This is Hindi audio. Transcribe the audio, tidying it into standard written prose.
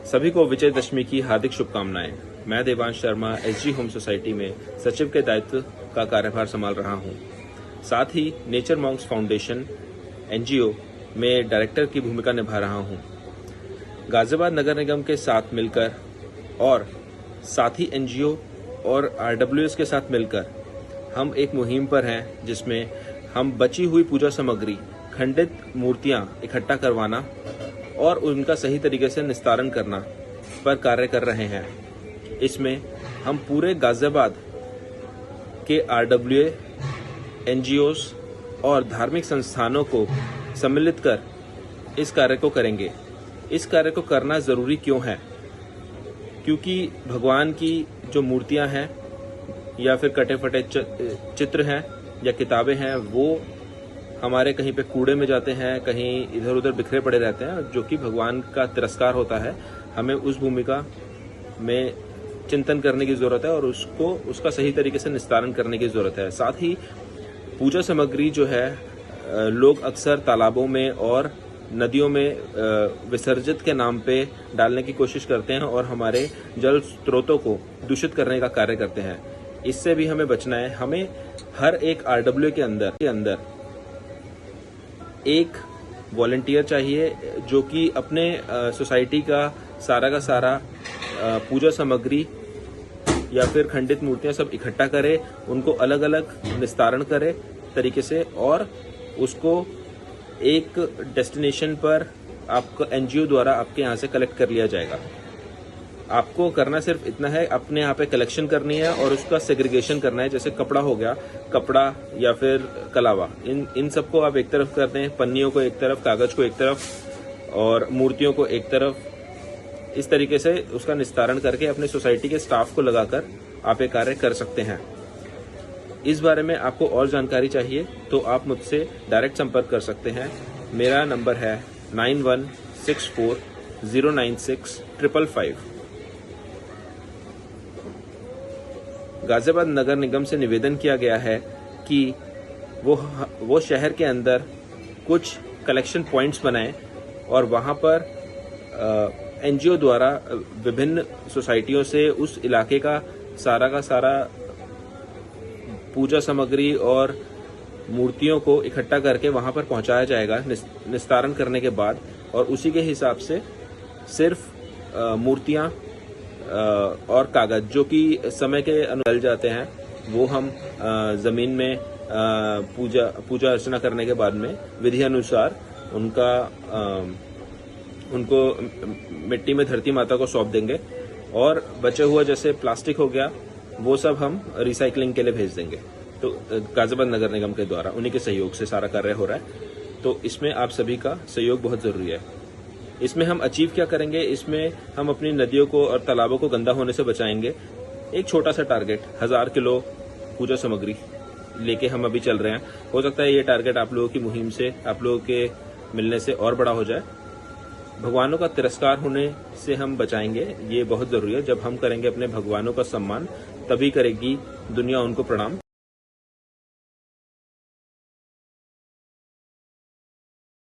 सभी को विजयदशमी की हार्दिक शुभकामनाएं। मैं Devansh Sharma SG home society में सचिव के दायित्व का कार्यभार संभाल रहा हूं। साथ ही नेचर मॉन्क्स फाउंडेशन एनजीओ में डायरेक्टर की भूमिका निभा रहा हूं। गाजियाबाद नगर निगम के साथ मिलकर और साथी एनजीओ और आरडब्ल्यूएस के साथ मिलकर हम एक मुहिम पर हैं, जिसमें हम बची हुई पूजा सामग्री, खंडित मूर्तियां इकट्ठा करवाना और उनका सही तरीके से निस्तारण करना पर कार्य कर रहे हैं। इसमें हम पूरे गाजियाबाद के आरडब्ल्यूए, एनजीओस और धार्मिक संस्थानों को सम्मिलित कर इस कार्य को करेंगे। इस कार्य को करना जरूरी क्यों है? क्योंकि भगवान की जो मूर्तियां हैं या फिर कटे फटे चित्र हैं या किताबें हैं, वो हमारे कहीं पे कूड़े में जाते हैं, कहीं इधर उधर बिखरे पड़े रहते हैं, जो कि भगवान का तिरस्कार होता है। हमें उस भूमिका में चिंतन करने की जरूरत है और उसका सही तरीके से निस्तारण करने की जरूरत है। साथ ही पूजा सामग्री जो है लोग अक्सर तालाबों में और नदियों में विसर्जित के नाम पे डालने की कोशिश करते हैं और हमारे जल स्रोतों को दूषित करने का कार्य करते हैं। इससे भी हमें बचना है। हमें हर एक आरडब्ल्यू के अंदर एक वॉलंटियर चाहिए जो कि अपने सोसाइटी का सारा पूजा सामग्री या फिर खंडित मूर्तियां सब इकट्ठा करे, उनको अलग अलग निस्तारण करे तरीके से और उसको एक डेस्टिनेशन पर आपको एनजीओ द्वारा आपके यहाँ से कलेक्ट कर लिया जाएगा। आपको करना सिर्फ इतना है, अपने यहाँ पे कलेक्शन करनी है और उसका सेग्रीगेशन करना है। जैसे कपड़ा हो गया, कपड़ा या फिर कलावा, इन सबको आप एक तरफ कर दें, पन्नियों को एक तरफ, कागज को एक तरफ और मूर्तियों को एक तरफ। इस तरीके से उसका निस्तारण करके अपने सोसाइटी के स्टाफ को लगाकर आप ये कार्य कर सकते हैं। इस बारे में आपको और जानकारी चाहिए तो आप मुझसे डायरेक्ट संपर्क कर सकते हैं। मेरा नंबर है 9164096555। गाजियाबाद नगर निगम से निवेदन किया गया है कि वो शहर के अंदर कुछ कलेक्शन पॉइंट्स बनाएं और वहां पर एनजीओ द्वारा विभिन्न सोसाइटियों से उस इलाके का सारा पूजा सामग्री और मूर्तियों को इकट्ठा करके वहां पर पहुंचाया जाएगा निस्तारण करने के बाद, और उसी के हिसाब से सिर्फ मूर्तियां और कागज जो कि समय के अनुसार जाते हैं, वो हम जमीन में पूजा अर्चना करने के बाद में विधि अनुसार उनको मिट्टी में धरती माता को सौंप देंगे और बचे हुआ जैसे प्लास्टिक हो गया वो सब हम रिसाइकलिंग के लिए भेज देंगे। तो गाजियाबाद नगर निगम के द्वारा उन्हीं के सहयोग से सारा कार्य हो रहा है। तो इसमें आप सभी का सहयोग बहुत जरूरी है। इसमें हम अचीव क्या करेंगे? इसमें हम अपनी नदियों को और तालाबों को गंदा होने से बचाएंगे। एक छोटा सा टारगेट 1000 किलो पूजा सामग्री लेके हम अभी चल रहे हैं। हो सकता है ये टारगेट आप लोगों की मुहिम से, आप लोगों के मिलने से और बड़ा हो जाए। भगवानों का तिरस्कार होने से हम बचाएंगे, ये बहुत जरूरी है। जब हम करेंगे अपने भगवानों का सम्मान, तभी करेगी दुनिया उनको प्रणाम।